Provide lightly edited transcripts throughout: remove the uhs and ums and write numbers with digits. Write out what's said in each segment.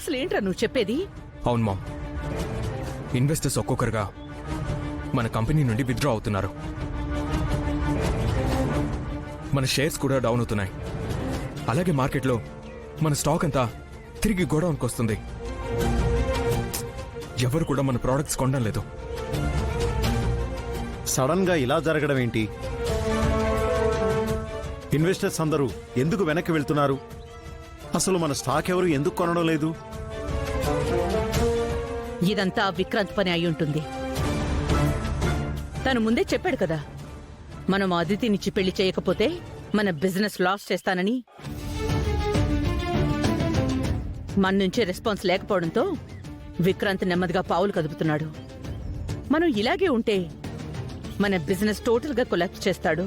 అసలేంట్రా నువ్వు చెప్పేది? అవును మామ్, ఇన్వెస్టర్స్ ఒక్కొక్కరుగా మన కంపెనీ నుండి విత్డ్రా అవుతున్నారు. మన షేర్స్ కూడా డౌన్ అవుతున్నాయి. అలాగే మార్కెట్లో మన స్టాక్ అంతా తిరిగి గోడౌన్కి వస్తుంది. ఎవరు కూడా మన ప్రోడక్ట్స్ కొనడం లేదు. సడన్ గా ఇలా జరగడం ఏంటి? ఇన్వెస్టర్స్ అందరూ ఎందుకు వెనక్కి వెళ్తున్నారు? అసలు మన స్టాక్ ఎవరు ఎందుకు కొనడం లేదు? ఇదంతా విక్రాంత్ పని అయి ఉంటుంది. తను ముందే చెప్పాడు కదా, మనం అదితినిచ్చి పెళ్లి చేయకపోతే మన బిజినెస్ లాస్ చేస్తానని. మన నుంచే రెస్పాన్స్ లేకపోవడంతో విక్రాంత్ నెమ్మదిగా పావులు కదుపుతున్నాడు. మనం ఇలాగే ఉంటే మన బిజినెస్ టోటల్ గా కొలాప్స్ చేస్తాడు.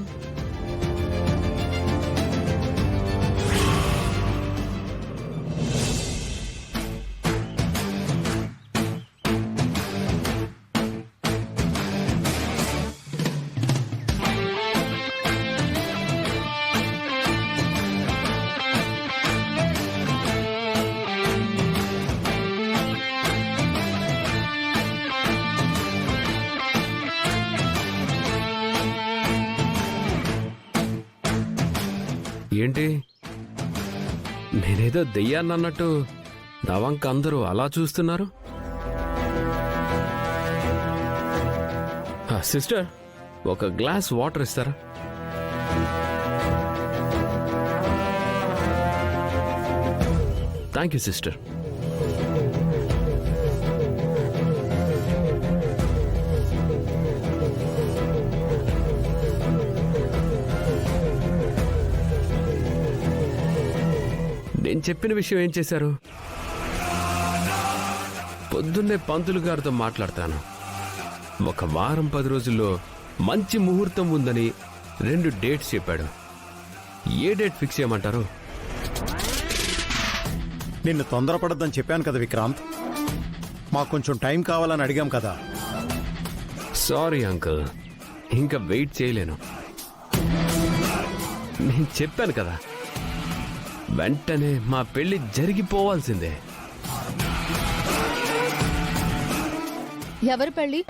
ఏంటి, నేనేదో దెయ్యాన్నట్టు నా వంక అందరూ అలా చూస్తున్నారు? సిస్టర్, ఒక గ్లాస్ వాటర్ ఇస్తారా? Thank you sister. నేను చెప్పిన విషయం ఏం చేశారు? పొద్దున్నే పంతులు గారితో మాట్లాడతాను. ఒక వారం 10 రోజుల్లో మంచి ముహూర్తం ఉందని 2 డేట్స్ చెప్పాడు. ఏ డేట్ ఫిక్స్ చేయమంటారు? నిన్ను తొందరపడద్దని చెప్పాను కదా విక్రాంత్. మాకు కొంచెం టైం కావాలని అడిగాం కదా. సారీ అంకుల్, ఇంకా వెయిట్ చేయలేను. నేను చెప్పాను కదా, వెంటనే మా పెళ్లి జరిగిపోవాల్సిందే. ఎవరి పెళ్లి?